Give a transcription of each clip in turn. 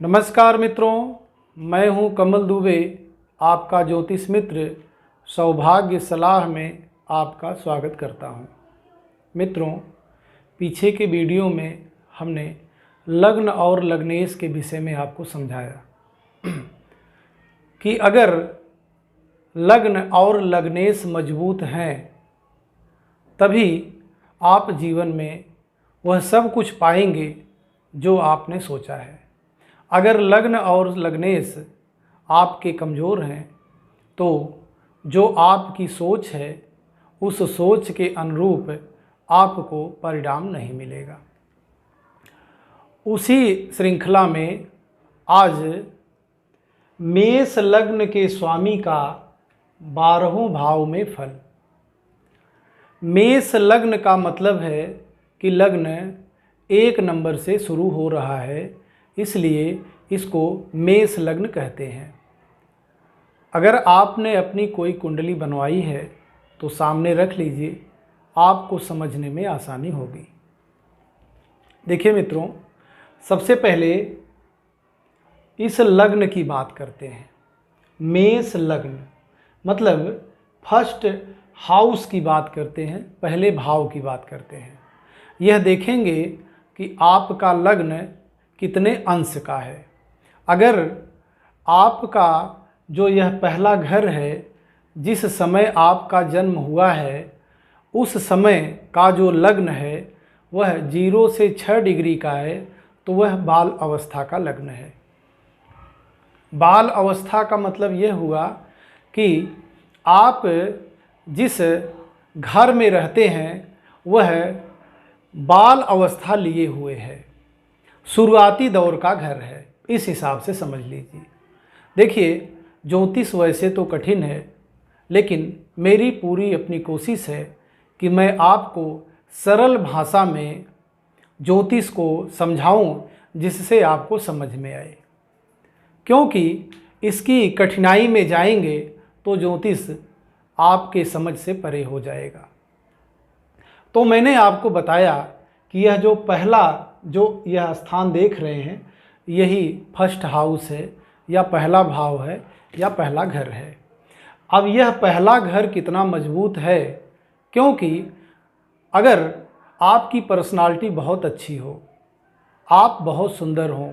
नमस्कार मित्रों, मैं हूं कमल दुबे। आपका ज्योतिष मित्र सौभाग्य सलाह में आपका स्वागत करता हूं। मित्रों, पीछे के वीडियो में हमने लग्न और लग्नेश के विषय में आपको समझाया कि अगर लग्न और लग्नेश मजबूत हैं तभी आप जीवन में वह सब कुछ पाएंगे जो आपने सोचा है। अगर लग्न और लग्नेश आपके कमज़ोर हैं तो जो आपकी सोच है उस सोच के अनुरूप आपको परिणाम नहीं मिलेगा। उसी श्रृंखला में आज मेष लग्न के स्वामी का 12वें भाव में फल। मेष लग्न का मतलब है कि लग्न 1 नंबर से शुरू हो रहा है, इसलिए इसको मेष लग्न कहते हैं। अगर आपने अपनी कोई कुंडली बनवाई है तो सामने रख लीजिए, आपको समझने में आसानी होगी। देखिए मित्रों, सबसे पहले इस लग्न की बात करते हैं। मेष लग्न मतलब फर्स्ट हाउस की बात करते हैं, पहले भाव की बात करते हैं। यह देखेंगे कि आपका लग्न कितने अंश का है। अगर आपका जो यह पहला घर है, जिस समय आपका जन्म हुआ है, उस समय का जो लग्न है वह 0 से 6 डिग्री का है, तो वह बाल अवस्था का लग्न है। बाल अवस्था का मतलब यह हुआ कि आप जिस घर में रहते हैं वह बाल अवस्था लिए हुए है, शुरुआती दौर का घर है, इस हिसाब से समझ लीजिए। देखिए, ज्योतिष वैसे तो कठिन है, लेकिन मेरी पूरी अपनी कोशिश है कि मैं आपको सरल भाषा में ज्योतिष को समझाऊं जिससे आपको समझ में आए, क्योंकि इसकी कठिनाई में जाएंगे तो ज्योतिष आपके समझ से परे हो जाएगा। तो मैंने आपको बताया कि यह जो पहला जो यह स्थान देख रहे हैं, यही फर्स्ट हाउस है या पहला भाव है या पहला घर है। अब यह पहला घर कितना मजबूत है, क्योंकि अगर आपकी पर्सनालिटी बहुत अच्छी हो, आप बहुत सुंदर हो,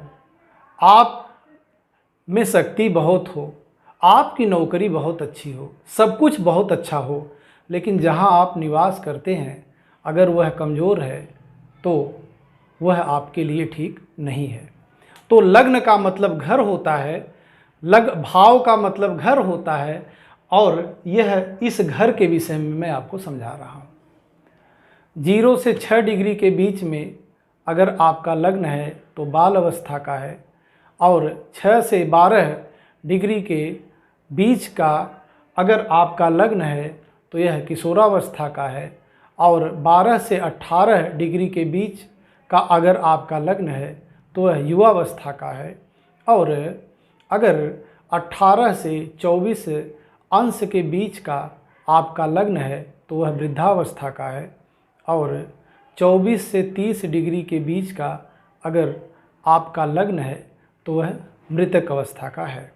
आप में शक्ति बहुत हो, आपकी नौकरी बहुत अच्छी हो, सब कुछ बहुत अच्छा हो, लेकिन जहां आप निवास करते हैं अगर वह कमज़ोर है तो वह आपके लिए ठीक नहीं है। तो लग्न का मतलब घर होता है, भाव का मतलब घर होता है, और यह इस घर के विषय में मैं आपको समझा रहा हूँ। 0 से 6 डिग्री के बीच में अगर आपका लग्न है तो बाल अवस्था का है, और 6 से 12 डिग्री के बीच का अगर आपका लग्न है तो यह किशोरावस्था का है, और 12 से 18 डिग्री के बीच का अगर आपका लग्न है तो वह युवावस्था का है, और अगर 18 से 24 अंश के बीच का आपका लग्न है तो वह वृद्धावस्था का है, और 24 से 30 डिग्री के बीच का अगर आपका लग्न है तो वह मृतक अवस्था का है।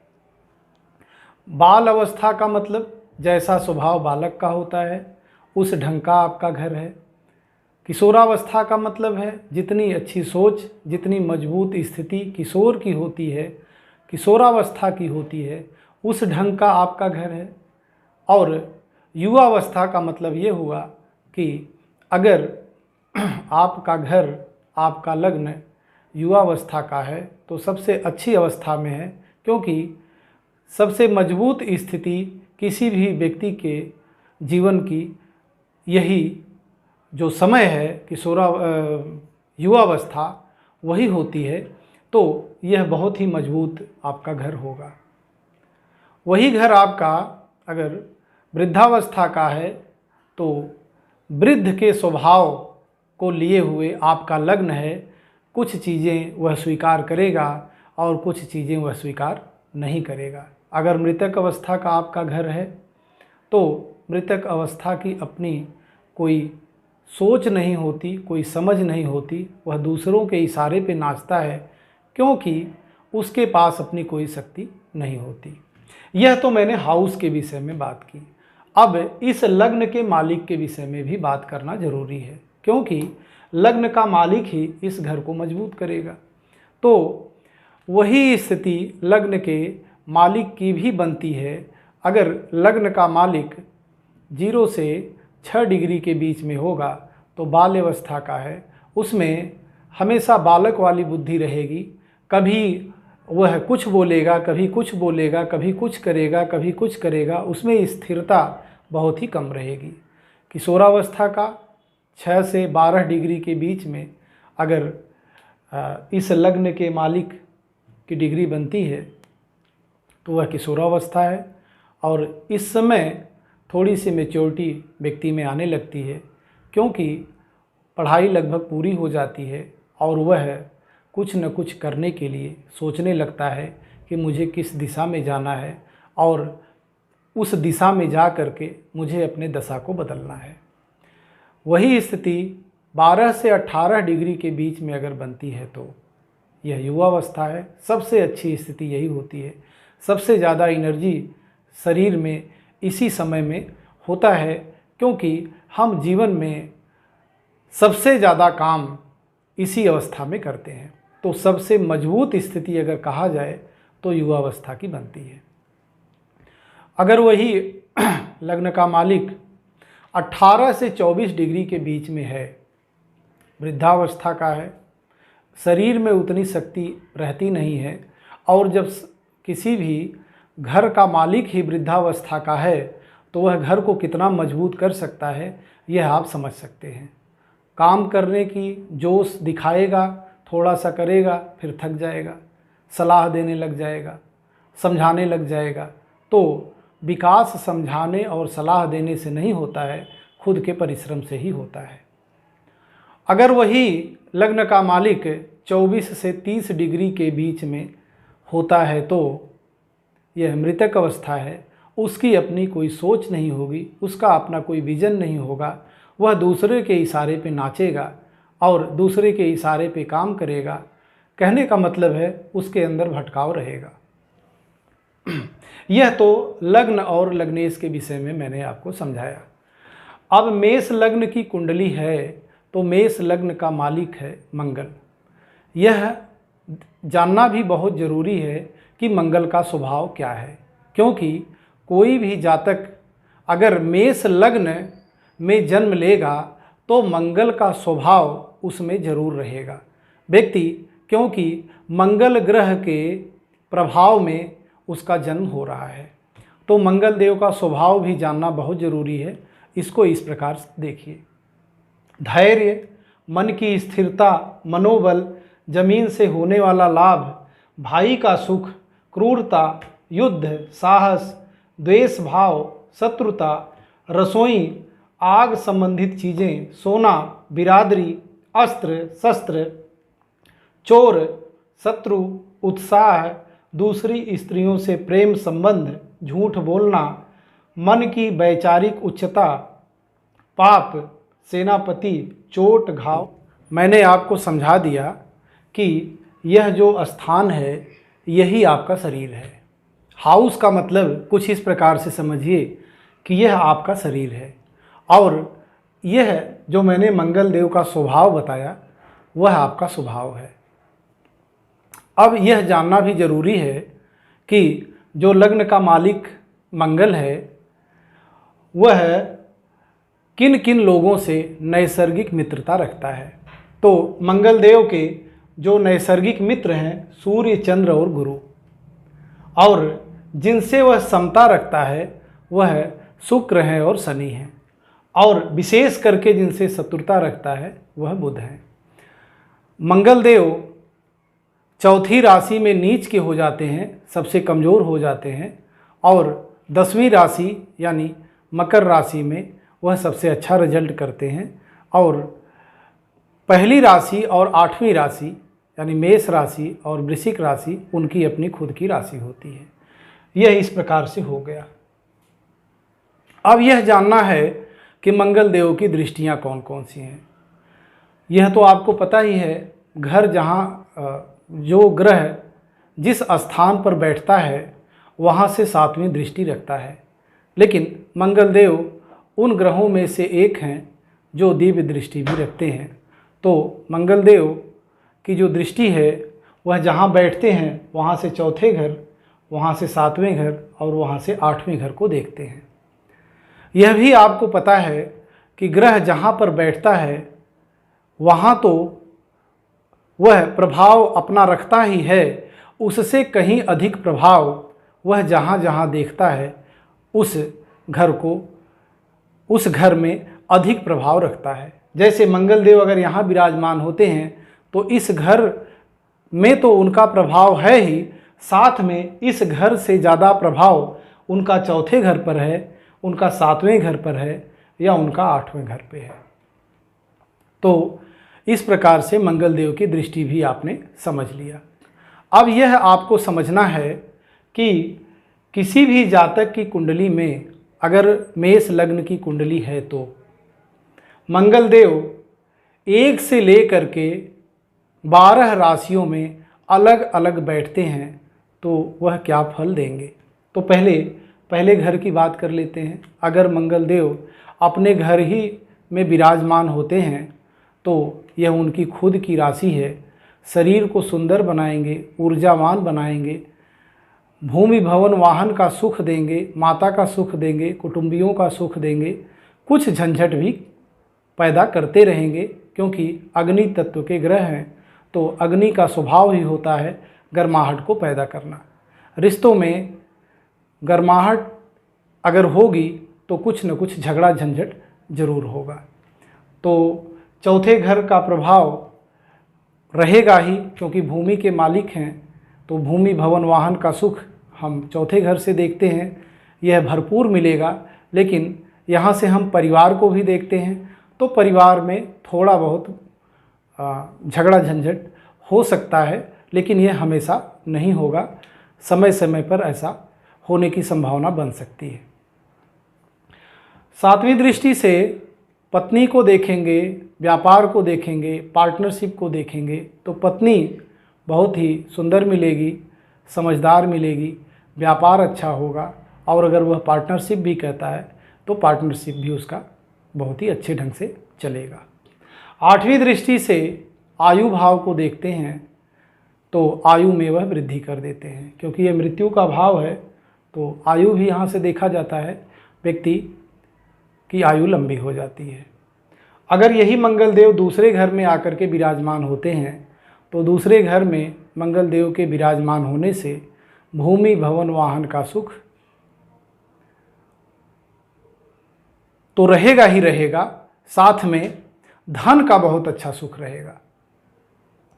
बाल अवस्था का मतलब जैसा स्वभाव बालक का होता है उस ढंग का आपका घर है। किशोरावस्था का मतलब है जितनी अच्छी सोच, जितनी मजबूत स्थिति किशोर की होती है, किशोरावस्था की होती है, उस ढंग का आपका घर है। और युवावस्था का मतलब ये हुआ कि अगर आपका घर, आपका लग्न युवावस्था का है तो सबसे अच्छी अवस्था में है, क्योंकि सबसे मजबूत स्थिति किसी भी व्यक्ति के जीवन की यही जो समय है युवावस्था वही होती है। तो यह बहुत ही मजबूत आपका घर होगा। वही घर आपका अगर वृद्धावस्था का है तो वृद्ध के स्वभाव को लिए हुए आपका लग्न है। कुछ चीज़ें वह स्वीकार करेगा और कुछ चीज़ें वह स्वीकार नहीं करेगा। अगर मृतक अवस्था का आपका घर है तो मृतक अवस्था की अपनी कोई सोच नहीं होती, कोई समझ नहीं होती, वह दूसरों के इशारे पे नाचता है, क्योंकि उसके पास अपनी कोई शक्ति नहीं होती। यह तो मैंने हाउस के विषय में बात की। अब इस लग्न के मालिक के विषय में भी बात करना जरूरी है, क्योंकि लग्न का मालिक ही इस घर को मजबूत करेगा। तो वही स्थिति लग्न के मालिक की भी बनती है। अगर लग्न का मालिक 0 से 6 डिग्री के बीच में होगा तो बाल्यावस्था का है, उसमें हमेशा बालक वाली बुद्धि रहेगी। कभी वह कुछ बोलेगा, कभी कुछ बोलेगा, कभी कुछ करेगा, कभी कुछ करेगा, उसमें स्थिरता बहुत ही कम रहेगी। किशोरावस्था का 6 से 12 डिग्री के बीच में अगर इस लग्न के मालिक की डिग्री बनती है तो वह किशोरावस्था है। और इस समय थोड़ी सी मैच्योरिटी व्यक्ति में आने लगती है, क्योंकि पढ़ाई लगभग पूरी हो जाती है और वह कुछ न कुछ करने के लिए सोचने लगता है कि मुझे किस दिशा में जाना है और उस दिशा में जा कर के मुझे अपने दशा को बदलना है। वही स्थिति 12 से 18 डिग्री के बीच में अगर बनती है तो यह युवावस्था है। सबसे अच्छी स्थिति यही होती है। सबसे ज़्यादा एनर्जी शरीर में इसी समय में होता है, क्योंकि हम जीवन में सबसे ज़्यादा काम इसी अवस्था में करते हैं। तो सबसे मजबूत स्थिति अगर कहा जाए तो युवावस्था की बनती है। अगर वही लग्न का मालिक 18 से 24 डिग्री के बीच में है, वृद्धावस्था का है, शरीर में उतनी शक्ति रहती नहीं है, और जब किसी भी घर का मालिक ही वृद्धावस्था का है तो वह घर को कितना मजबूत कर सकता है यह आप समझ सकते हैं। काम करने की जोश दिखाएगा, थोड़ा सा करेगा फिर थक जाएगा, सलाह देने लग जाएगा, समझाने लग जाएगा। तो विकास समझाने और सलाह देने से नहीं होता है, खुद के परिश्रम से ही होता है। अगर वही लग्न का मालिक 24 से 30 डिग्री के बीच में होता है तो यह मृतक अवस्था है। उसकी अपनी कोई सोच नहीं होगी, उसका अपना कोई विजन नहीं होगा। वह दूसरे के इशारे पे नाचेगा और दूसरे के इशारे पे काम करेगा। कहने का मतलब है उसके अंदर भटकाव रहेगा। यह तो लग्न और लग्नेश के विषय में मैंने आपको समझाया। अब मेष लग्न की कुंडली है तो मेष लग्न का मालिक है मंगल। यह जानना भी बहुत ज़रूरी है कि मंगल का स्वभाव क्या है, क्योंकि कोई भी जातक अगर मेष लग्न में जन्म लेगा तो मंगल का स्वभाव उसमें ज़रूर रहेगा व्यक्ति, क्योंकि मंगल ग्रह के प्रभाव में उसका जन्म हो रहा है। तो मंगल देव का स्वभाव भी जानना बहुत ज़रूरी है। इसको इस प्रकार देखिए: धैर्य, मन की स्थिरता, मनोबल, जमीन से होने वाला लाभ, भाई का सुख, क्रूरता, युद्ध, साहस, द्वेष भाव, शत्रुता, रसोई, आग संबंधित चीज़ें, सोना, बिरादरी, अस्त्र शस्त्र, चोर, शत्रु, उत्साह, दूसरी स्त्रियों से प्रेम संबंध, झूठ बोलना, मन की वैचारिक उच्चता, पाप, सेनापति, चोट, घाव। मैंने आपको समझा दिया कि यह जो स्थान है यही आपका शरीर है। हाउस का मतलब कुछ इस प्रकार से समझिए कि यह आपका शरीर है, और यह जो मैंने मंगल देव का स्वभाव बताया वह आपका स्वभाव है। अब यह जानना भी जरूरी है कि जो लग्न का मालिक मंगल है वह किन किन लोगों से नैसर्गिक मित्रता रखता है। तो मंगल देव के जो नैसर्गिक मित्र हैं सूर्य, चंद्र और गुरु, और जिनसे वह समता रखता है वह शुक्र हैं और शनि हैं, और विशेष करके जिनसे शत्रुता रखता है वह बुध है। मंगल देव चौथी राशि में नीच के हो जाते हैं, सबसे कमज़ोर हो जाते हैं, और 10वीं राशि यानी मकर राशि में वह सबसे अच्छा रिजल्ट करते हैं, और पहली राशि और 8वीं राशि यानी मेष राशि और वृश्चिक राशि उनकी अपनी खुद की राशि होती है। यह इस प्रकार से हो गया। अब यह जानना है कि मंगल देव की दृष्टियां कौन कौन सी हैं। यह तो आपको पता ही है, घर जहाँ जो ग्रह जिस स्थान पर बैठता है वहाँ से 7वीं दृष्टि रखता है। लेकिन मंगलदेव उन ग्रहों में से एक हैं जो दिव्य दृष्टि भी रखते हैं। तो मंगलदेव की जो दृष्टि है वह जहाँ बैठते हैं वहाँ से चौथे घर, वहाँ से 7वें घर और वहाँ से 8वें घर को देखते हैं। यह भी आपको पता है कि ग्रह जहाँ पर बैठता है वहाँ तो वह प्रभाव अपना रखता ही है, उससे कहीं अधिक प्रभाव वह जहाँ जहाँ देखता है उस घर में अधिक प्रभाव रखता है। जैसे मंगलदेव अगर यहाँ विराजमान होते हैं तो इस घर में तो उनका प्रभाव है ही, साथ में इस घर से ज़्यादा प्रभाव उनका चौथे घर पर है, उनका 7वें घर पर है या उनका 8वें घर पे है। तो इस प्रकार से मंगलदेव की दृष्टि भी आपने समझ लिया। अब यह आपको समझना है कि किसी भी जातक की कुंडली में अगर मेष लग्न की कुंडली है तो मंगलदेव 1 से लेकर के 12 राशियों में अलग अलग बैठते हैं तो वह क्या फल देंगे। तो पहले घर की बात कर लेते हैं। अगर मंगलदेव अपने घर ही में विराजमान होते हैं तो यह उनकी खुद की राशि है, शरीर को सुंदर बनाएंगे, ऊर्जावान बनाएंगे, भूमि भवन वाहन का सुख देंगे, माता का सुख देंगे, कुटुंबियों का सुख देंगे, कुछ झंझट भी पैदा करते रहेंगे क्योंकि अग्नि तत्व के ग्रह हैं। तो अग्नि का स्वभाव ही होता है गर्माहट को पैदा करना। रिश्तों में गर्माहट अगर होगी तो कुछ न कुछ झगड़ा झंझट जरूर होगा। तो चौथे घर का प्रभाव रहेगा ही क्योंकि भूमि के मालिक हैं, तो भूमि भवन वाहन का सुख हम चौथे घर से देखते हैं, यह भरपूर मिलेगा। लेकिन यहाँ से हम परिवार को भी देखते हैं तो परिवार में थोड़ा बहुत झगड़ा झंझट हो सकता है, लेकिन यह हमेशा नहीं होगा। समय समय पर ऐसा होने की संभावना बन सकती है। 7वीं दृष्टि से पत्नी को देखेंगे, व्यापार को देखेंगे, पार्टनरशिप को देखेंगे तो पत्नी बहुत ही सुंदर मिलेगी, समझदार मिलेगी, व्यापार अच्छा होगा और अगर वह पार्टनरशिप भी कहता है तो पार्टनरशिप भी उसका बहुत ही अच्छे ढंग से चलेगा। 8वीं दृष्टि से आयु भाव को देखते हैं तो आयु में वह वृद्धि कर देते हैं क्योंकि यह मृत्यु का भाव है। तो आयु भी यहाँ से देखा जाता है, व्यक्ति की आयु लंबी हो जाती है। अगर यही मंगलदेव दूसरे घर में आकर के विराजमान होते हैं तो दूसरे घर में मंगलदेव के विराजमान होने से भूमि भवन वाहन का सुख तो रहेगा ही रहेगा, साथ में धन का बहुत अच्छा सुख रहेगा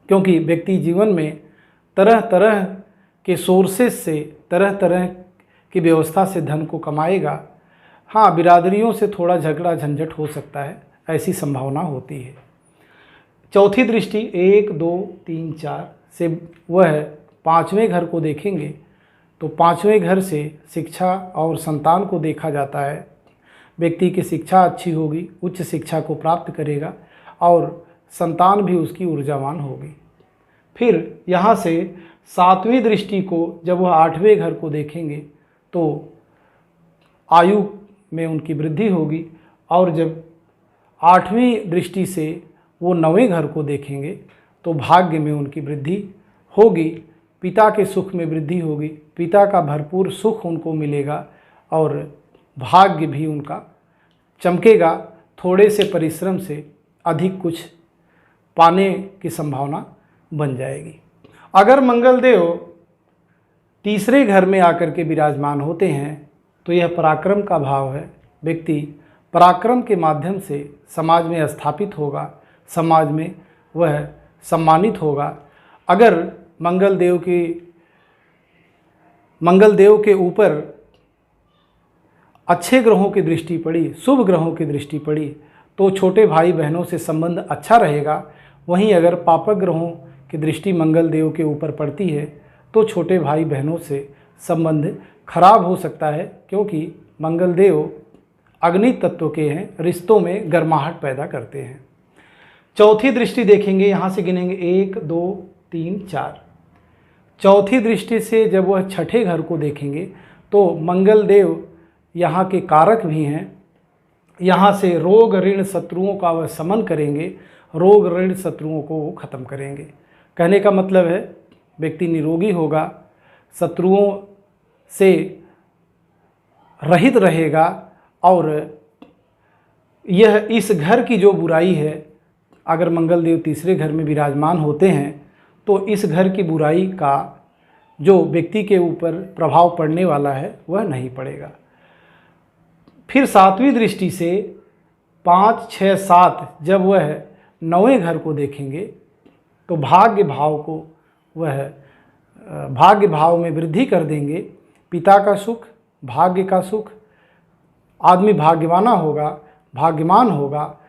क्योंकि व्यक्ति जीवन में तरह तरह के सोर्सेस से, तरह तरह की व्यवस्था से धन को कमाएगा। हाँ, बिरादरियों से थोड़ा झगड़ा झंझट हो सकता है, ऐसी संभावना होती है। चौथी दृष्टि 1, 2, 3, 4 से वह 5वें घर को देखेंगे तो 5वें घर से शिक्षा और संतान को देखा जाता है। व्यक्ति की शिक्षा अच्छी होगी, उच्च शिक्षा को प्राप्त करेगा और संतान भी उसकी ऊर्जावान होगी। फिर यहाँ से 7वीं दृष्टि को जब वह 8वें घर को देखेंगे तो आयु में उनकी वृद्धि होगी और जब 8वीं दृष्टि से वो 9वें घर को देखेंगे तो भाग्य में उनकी वृद्धि होगी, पिता के सुख में वृद्धि होगी, पिता का भरपूर सुख उनको मिलेगा और भाग्य भी उनका चमकेगा। थोड़े से परिश्रम से अधिक कुछ पाने की संभावना बन जाएगी। अगर मंगलदेव तीसरे घर में आकर के विराजमान होते हैं तो यह पराक्रम का भाव है। व्यक्ति पराक्रम के माध्यम से समाज में स्थापित होगा, समाज में वह सम्मानित होगा। अगर मंगलदेव के ऊपर अच्छे ग्रहों की दृष्टि पड़ी, शुभ ग्रहों की दृष्टि पड़ी तो छोटे भाई बहनों से संबंध अच्छा रहेगा। वहीं अगर पापक ग्रहों की दृष्टि मंगलदेव के ऊपर पड़ती है तो छोटे भाई बहनों से संबंध खराब हो सकता है क्योंकि मंगलदेव अग्नि तत्व के हैं, रिश्तों में गर्माहट पैदा करते हैं। चौथी दृष्टि देखेंगे, यहाँ से गिनेंगे 1, 2, 3, 4। चौथी दृष्टि से जब वह छठे घर को देखेंगे तो मंगल देव यहाँ के कारक भी हैं। यहाँ से रोग ऋण शत्रुओं का वह शमन करेंगे, रोग ऋण शत्रुओं को वो ख़त्म करेंगे। कहने का मतलब है व्यक्ति निरोगी होगा, शत्रुओं से रहित रहेगा और यह इस घर की जो बुराई है, अगर मंगल देव तीसरे घर में विराजमान होते हैं तो इस घर की बुराई का जो व्यक्ति के ऊपर प्रभाव पड़ने वाला है वह नहीं पड़ेगा। फिर सातवीं दृष्टि से 5, 6, 7 जब वह नौवें घर को देखेंगे तो भाग्य भाव में वृद्धि कर देंगे। पिता का सुख, भाग्य का सुख, आदमी भाग्यमान होगा।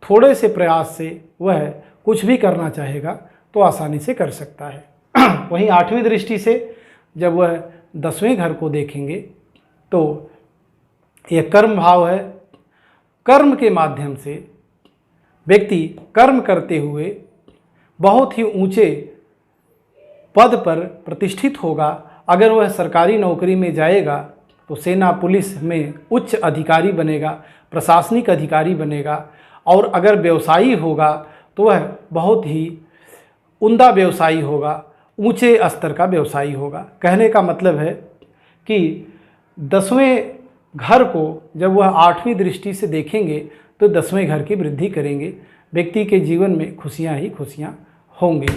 थोड़े से प्रयास से वह कुछ भी करना चाहेगा तो आसानी से कर सकता है। वहीं आठवीं दृष्टि से जब वह 10वें घर को देखेंगे तो यह कर्म भाव है। कर्म के माध्यम से व्यक्ति कर्म करते हुए बहुत ही ऊंचे पद पर प्रतिष्ठित होगा। अगर वह सरकारी नौकरी में जाएगा तो सेना पुलिस में उच्च अधिकारी बनेगा, प्रशासनिक अधिकारी बनेगा। और अगर व्यवसायी होगा तो वह बहुत ही उम्दा व्यवसायी होगा, ऊंचे स्तर का व्यवसायी होगा। कहने का मतलब है कि 10वें घर को जब वह 8वीं दृष्टि से देखेंगे तो 10वें घर की वृद्धि करेंगे। व्यक्ति के जीवन में खुशियां ही खुशियां होंगी।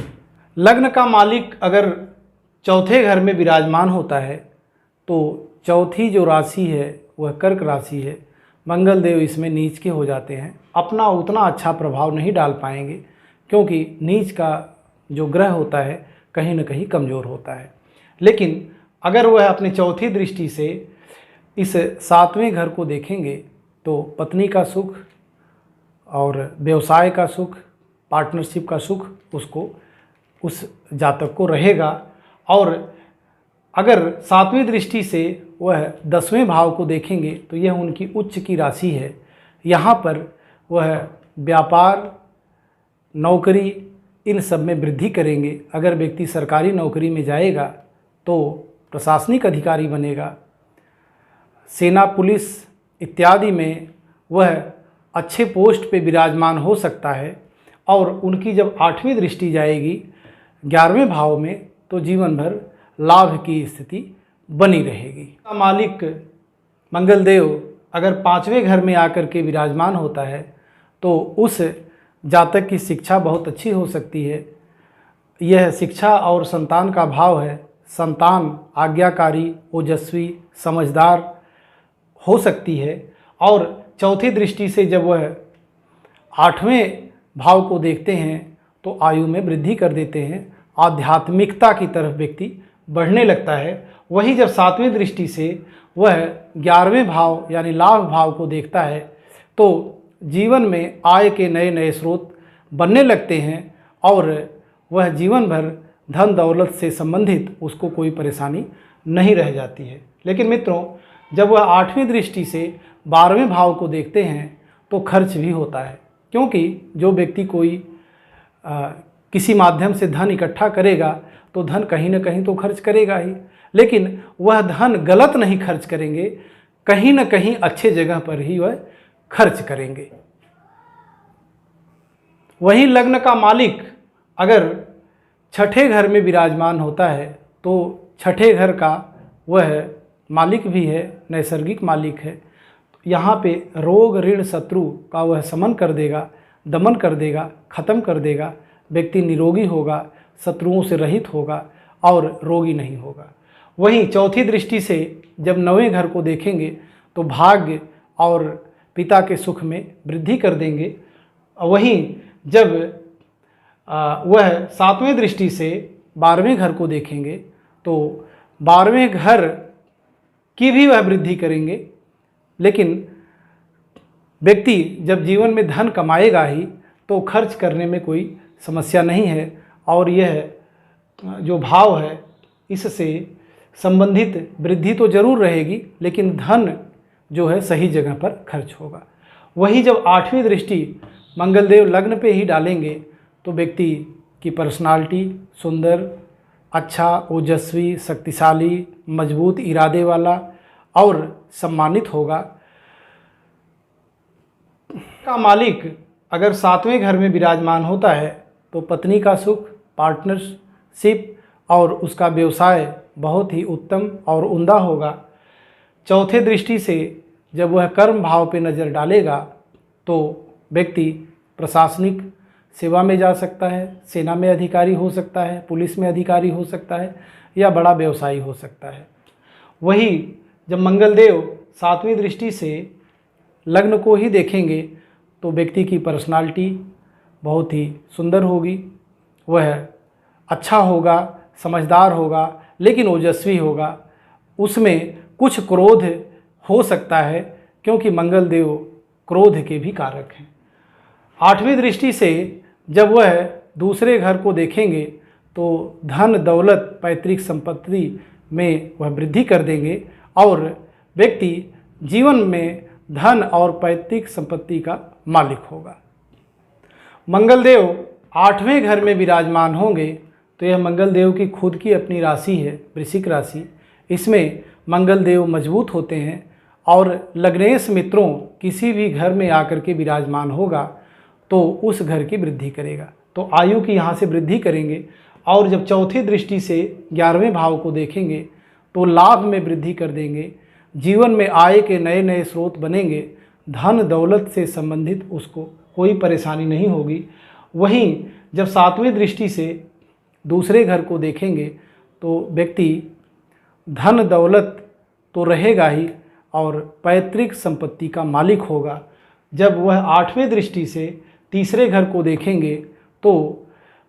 लग्न का मालिक अगर चौथे घर में विराजमान होता है तो चौथी जो राशि है वह कर्क राशि है। मंगल देव इसमें नीच के हो जाते हैं, अपना उतना अच्छा प्रभाव नहीं डाल पाएंगे क्योंकि नीच का जो ग्रह होता है कहीं न कहीं कमज़ोर होता है। लेकिन अगर वह अपनी चौथी दृष्टि से इस 7वें घर को देखेंगे तो पत्नी का सुख और व्यवसाय का सुख, पार्टनरशिप का सुख उसको, उस जातक को रहेगा। और अगर 7वीं दृष्टि से वह 10वें भाव को देखेंगे तो यह उनकी उच्च की राशि है। यहाँ पर वह व्यापार, नौकरी, इन सब में वृद्धि करेंगे। अगर व्यक्ति सरकारी नौकरी में जाएगा तो प्रशासनिक अधिकारी बनेगा, सेना पुलिस इत्यादि में वह अच्छे पोस्ट पे विराजमान हो सकता है। और उनकी जब 8वीं दृष्टि जाएगी 11वें भाव में तो जीवन भर लाभ की स्थिति बनी रहेगी। मालिक मंगल देव अगर 5वें घर में आकर के विराजमान होता है तो उस जातक की शिक्षा बहुत अच्छी हो सकती है। यह शिक्षा और संतान का भाव है। संतान आज्ञाकारी, ओजस्वी, समझदार हो सकती है। और चौथी दृष्टि से जब वह 8वें भाव को देखते हैं तो आयु में वृद्धि कर देते हैं, आध्यात्मिकता की तरफ व्यक्ति बढ़ने लगता है। वहीं जब 7वीं दृष्टि से वह 11वें भाव यानी लाभ भाव को देखता है तो जीवन में आय के नए नए स्रोत बनने लगते हैं और वह जीवन भर धन दौलत से संबंधित उसको कोई परेशानी नहीं रह जाती है। लेकिन मित्रों, जब वह 8वीं दृष्टि से 12वें भाव को देखते हैं तो खर्च भी होता है, क्योंकि जो व्यक्ति कोई किसी माध्यम से धन इकट्ठा करेगा तो धन कहीं ना कहीं तो खर्च करेगा ही, लेकिन वह धन गलत नहीं खर्च करेंगे, कहीं ना कहीं अच्छे जगह पर ही वह खर्च करेंगे। वहीं लग्न का मालिक अगर छठे घर में विराजमान होता है तो छठे घर का वह मालिक भी है, नैसर्गिक मालिक है। यहाँ पे रोग ऋण शत्रु का वह शमन कर देगा, दमन कर देगा, ख़त्म कर देगा। व्यक्ति निरोगी होगा, शत्रुओं से रहित होगा और रोगी नहीं होगा। वहीं चौथी दृष्टि से जब 9वें घर को देखेंगे तो भाग्य और पिता के सुख में वृद्धि कर देंगे। वहीं जब वह 7वें दृष्टि से 12वें घर को देखेंगे तो 12वें घर की भी वह वृद्धि करेंगे। लेकिन व्यक्ति जब जीवन में धन कमाएगा ही तो खर्च करने में कोई समस्या नहीं है। और यह जो भाव है इससे संबंधित वृद्धि तो जरूर रहेगी, लेकिन धन जो है सही जगह पर खर्च होगा। वही जब 8वीं दृष्टि मंगलदेव लग्न पे ही डालेंगे तो व्यक्ति की पर्सनालिटी सुंदर, अच्छा, ओजस्वी, शक्तिशाली, मजबूत इरादे वाला और सम्मानित होगा। का मालिक अगर 7वें घर में विराजमान होता है तो पत्नी का सुख, पार्टनरशिप और उसका व्यवसाय बहुत ही उत्तम और उम्दा होगा। चौथे दृष्टि से जब वह कर्म भाव पे नज़र डालेगा तो व्यक्ति प्रशासनिक सेवा में जा सकता है, सेना में अधिकारी हो सकता है, पुलिस में अधिकारी हो सकता है या बड़ा व्यवसायी हो सकता है। वही जब मंगलदेव 7वीं दृष्टि से लग्न को ही देखेंगे तो व्यक्ति की पर्सनालिटी बहुत ही सुंदर होगी, वह अच्छा होगा, समझदार होगा, लेकिन ओजस्वी होगा। उसमें कुछ क्रोध हो सकता है क्योंकि मंगलदेव क्रोध के भी कारक हैं। 8वीं दृष्टि से जब वह दूसरे घर को देखेंगे तो धन दौलत पैतृक संपत्ति में वह वृद्धि कर देंगे और व्यक्ति जीवन में धन और पैतृक संपत्ति का मालिक होगा। मंगलदेव 8वें घर में विराजमान होंगे तो यह मंगलदेव की खुद की अपनी राशि है, वृश्चिक राशि। इसमें मंगलदेव मजबूत होते हैं और लग्नेश मित्रों किसी भी घर में आकर के विराजमान होगा तो उस घर की वृद्धि करेगा, तो आयु की यहाँ से वृद्धि करेंगे। और जब चौथी दृष्टि से 11वें भाव को देखेंगे तो लाभ में वृद्धि कर देंगे, जीवन में आय के नए नए स्रोत बनेंगे, धन दौलत से संबंधित उसको कोई परेशानी नहीं होगी। वहीं जब 7वीं दृष्टि से दूसरे घर को देखेंगे तो व्यक्ति धन दौलत तो रहेगा ही और पैतृक संपत्ति का मालिक होगा। जब वह 8वें दृष्टि से तीसरे घर को देखेंगे तो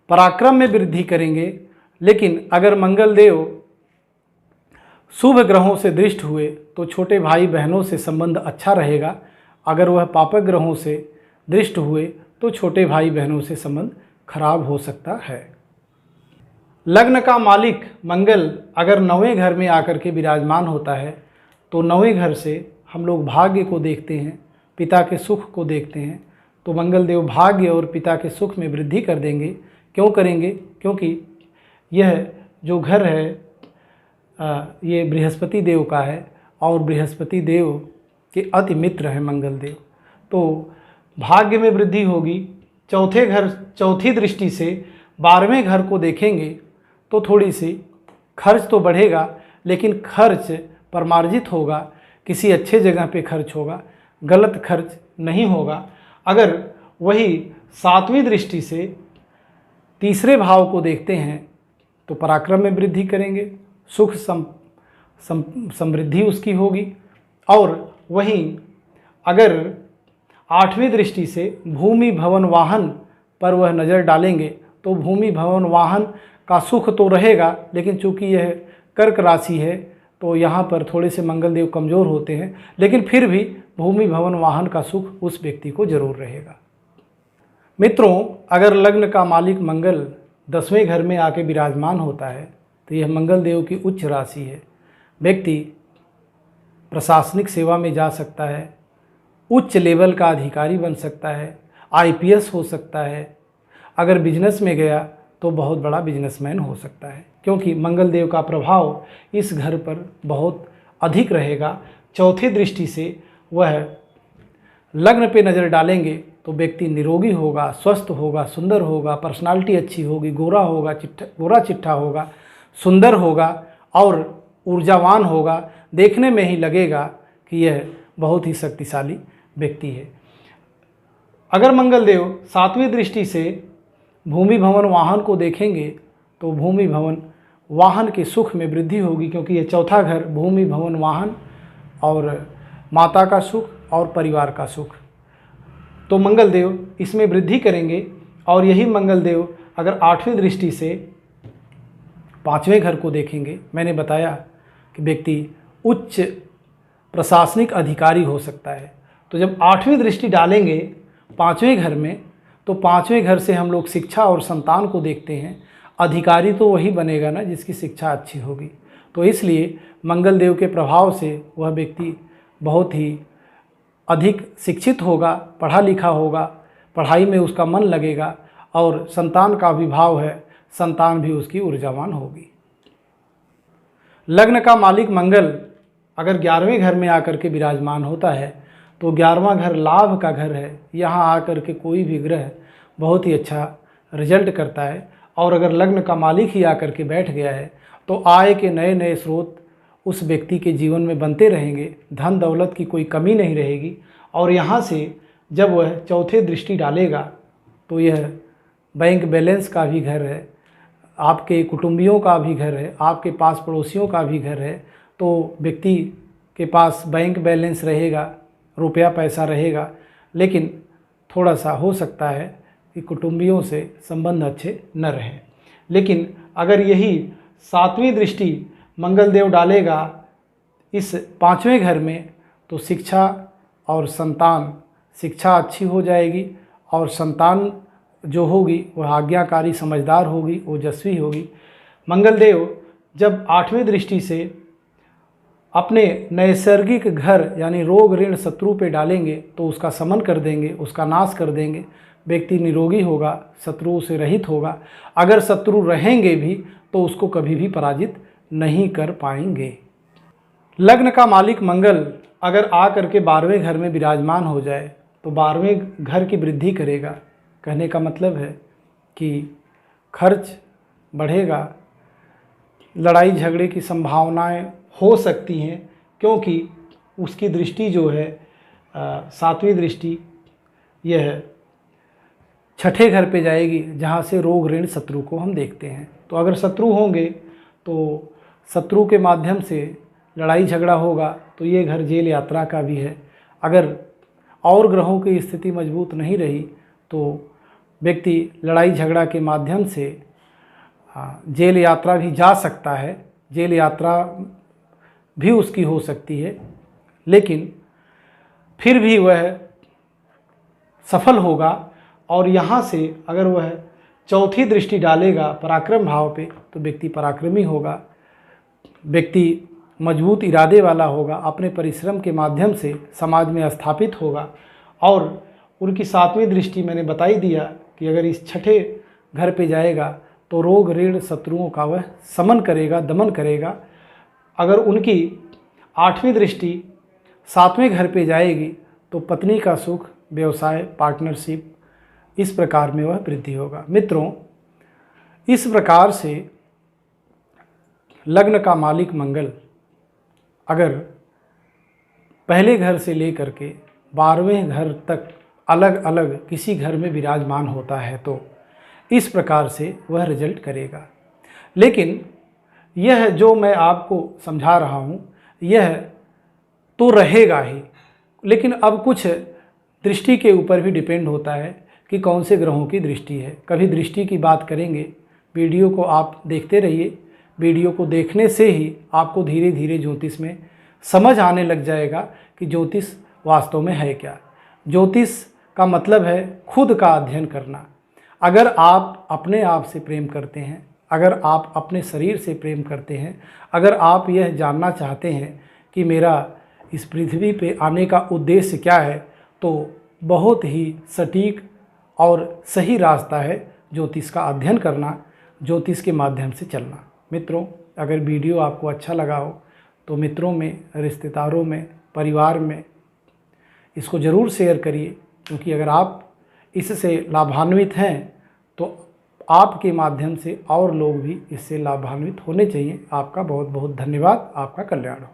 पराक्रम में वृद्धि करेंगे, लेकिन अगर मंगलदेव शुभ ग्रहों से दृष्ट हुए तो छोटे भाई बहनों से संबंध अच्छा रहेगा। अगर वह पापक ग्रहों से दृष्ट हुए तो छोटे भाई बहनों से संबंध खराब हो सकता है। लग्न का मालिक मंगल अगर 9वें घर में आकर के विराजमान होता है तो 9वें घर से हम लोग भाग्य को देखते हैं, पिता के सुख को देखते हैं। तो मंगलदेव भाग्य और पिता के सुख में वृद्धि कर देंगे। क्यों करेंगे? क्योंकि यह जो घर है ये बृहस्पति देव का है और बृहस्पति देव के अति मित्र हैं मंगलदेव, तो भाग्य में वृद्धि होगी। चौथी दृष्टि से 12वें घर को देखेंगे तो थोड़ी सी खर्च तो बढ़ेगा, लेकिन खर्च परमार्जित होगा, किसी अच्छे जगह पे खर्च होगा, गलत खर्च नहीं होगा। अगर वही 7वीं दृष्टि से तीसरे भाव को देखते हैं तो पराक्रम में वृद्धि करेंगे, सुख समृद्धि उसकी होगी। और वहीं अगर 8वीं दृष्टि से भूमि भवन वाहन पर वह नज़र डालेंगे तो भूमि भवन वाहन का सुख तो रहेगा, लेकिन चूंकि यह कर्क राशि है तो यहाँ पर थोड़े से मंगलदेव कमज़ोर होते हैं, लेकिन फिर भी भूमि भवन वाहन का सुख उस व्यक्ति को जरूर रहेगा। मित्रों, अगर लग्न का मालिक मंगल 10वें घर में आके विराजमान होता है तो यह मंगलदेव की उच्च राशि है। व्यक्ति प्रशासनिक सेवा में जा सकता है, उच्च लेवल का अधिकारी बन सकता है, IPS हो सकता है। अगर बिजनेस में गया तो बहुत बड़ा बिजनेसमैन हो सकता है, क्योंकि मंगलदेव का प्रभाव इस घर पर बहुत अधिक रहेगा। चौथी दृष्टि से वह लग्न पे नज़र डालेंगे तो व्यक्ति निरोगी होगा, स्वस्थ होगा, सुंदर होगा, पर्सनालिटी अच्छी होगी, गोरा होगा, गोरा चिट्ठा होगा, सुंदर होगा और ऊर्जावान होगा। देखने में ही लगेगा कि यह बहुत ही शक्तिशाली व्यक्ति है। अगर मंगलदेव 7वीं दृष्टि से भूमि भवन वाहन को देखेंगे तो भूमि भवन वाहन के सुख में वृद्धि होगी, क्योंकि यह चौथा घर भूमि भवन वाहन और माता का सुख और परिवार का सुख, तो मंगलदेव इसमें वृद्धि करेंगे। और यही मंगलदेव अगर 8वीं दृष्टि से 5वें घर को देखेंगे, मैंने बताया कि व्यक्ति उच्च प्रशासनिक अधिकारी हो सकता है। तो जब 8वीं दृष्टि डालेंगे 5वें घर में तो 5वें घर से हम लोग शिक्षा और संतान को देखते हैं। अधिकारी तो वही बनेगा ना जिसकी शिक्षा अच्छी होगी, तो इसलिए मंगलदेव के प्रभाव से वह व्यक्ति बहुत ही अधिक शिक्षित होगा, पढ़ा लिखा होगा, पढ़ाई में उसका मन लगेगा और संतान का भी भाव है, संतान भी उसकी ऊर्जावान होगी। लग्न का मालिक मंगल अगर 11वें घर में आकर के विराजमान होता है तो 11वां घर लाभ का घर है। यहाँ आकर के कोई भी ग्रह बहुत ही अच्छा रिजल्ट करता है। और अगर लग्न का मालिक ही आकर के बैठ गया है तो आय के नए नए स्रोत उस व्यक्ति के जीवन में बनते रहेंगे, धन दौलत की कोई कमी नहीं रहेगी। और यहाँ से जब वह चौथे दृष्टि डालेगा तो यह बैंक बैलेंस का भी घर है, आपके कुटुंबियों का भी घर है, आपके पास पड़ोसियों का भी घर है। तो व्यक्ति के पास बैंक बैलेंस रहेगा, रुपया पैसा रहेगा, लेकिन थोड़ा सा हो सकता है कि कुटुंबियों से संबंध अच्छे न रहें। लेकिन अगर यही 7वीं दृष्टि मंगलदेव डालेगा इस 5वें घर में तो शिक्षा और संतान, शिक्षा अच्छी हो जाएगी और संतान जो होगी वह आज्ञाकारी समझदार होगी, ओजस्वी होगी। मंगलदेव जब 8वीं दृष्टि से अपने नैसर्गिक घर यानी रोग ऋण शत्रु पे डालेंगे तो उसका समन कर देंगे, उसका नाश कर देंगे। व्यक्ति निरोगी होगा, शत्रुओं से रहित होगा। अगर शत्रु रहेंगे भी तो उसको कभी भी पराजित नहीं कर पाएंगे। लग्न का मालिक मंगल अगर आ करके 12वें घर में विराजमान हो जाए तो 12वें घर की वृद्धि करेगा। कहने का मतलब है कि खर्च बढ़ेगा, लड़ाई झगड़े की संभावनाएं हो सकती हैं, क्योंकि उसकी दृष्टि जो है 7वीं दृष्टि यह 6ठे घर पे जाएगी जहाँ से रोग ऋण शत्रु को हम देखते हैं। तो अगर शत्रु होंगे तो शत्रु के माध्यम से लड़ाई झगड़ा होगा तो ये घर जेल यात्रा का भी है। अगर और ग्रहों की स्थिति मजबूत नहीं रही तो व्यक्ति लड़ाई झगड़ा के माध्यम से जेल यात्रा भी जा सकता है, जेल यात्रा भी उसकी हो सकती है, लेकिन फिर भी वह सफल होगा। और यहाँ से अगर वह चौथी दृष्टि डालेगा पराक्रम भाव पे तो व्यक्ति पराक्रमी होगा, व्यक्ति मजबूत इरादे वाला होगा, अपने परिश्रम के माध्यम से समाज में स्थापित होगा। और उनकी 7वीं दृष्टि मैंने बता ही दिया कि अगर इस 6ठे घर पे जाएगा तो रोग ऋण शत्रुओं का वह समन करेगा, दमन करेगा। अगर उनकी 8वीं दृष्टि 7वें घर पे जाएगी तो पत्नी का सुख, व्यवसाय, पार्टनरशिप, इस प्रकार में वह वृद्धि होगा। मित्रों, इस प्रकार से लग्न का मालिक मंगल अगर पहले घर से लेकर के 12वें घर तक अलग अलग किसी घर में विराजमान होता है तो इस प्रकार से वह रिजल्ट करेगा। लेकिन यह जो मैं आपको समझा रहा हूँ यह तो रहेगा ही, लेकिन अब कुछ दृष्टि के ऊपर भी डिपेंड होता है कि कौन से ग्रहों की दृष्टि है। कभी दृष्टि की बात करेंगे। वीडियो को आप देखते रहिए। वीडियो को देखने से ही आपको धीरे धीरे ज्योतिष में समझ आने लग जाएगा कि ज्योतिष वास्तव में है क्या। ज्योतिष का मतलब है खुद का अध्ययन करना। अगर आप अपने आप से प्रेम करते हैं, अगर आप अपने शरीर से प्रेम करते हैं, अगर आप यह जानना चाहते हैं कि मेरा इस पृथ्वी पे आने का उद्देश्य क्या है, तो बहुत ही सटीक और सही रास्ता है ज्योतिष का अध्ययन करना, ज्योतिष के माध्यम से चलना। मित्रों, अगर वीडियो आपको अच्छा लगा हो तो मित्रों में, रिश्तेदारों में, परिवार में इसको ज़रूर शेयर करिए, क्योंकि अगर आप इससे लाभान्वित हैं तो आपके माध्यम से और लोग भी इससे लाभान्वित होने चाहिए। आपका बहुत बहुत धन्यवाद। आपका कल्याण हो।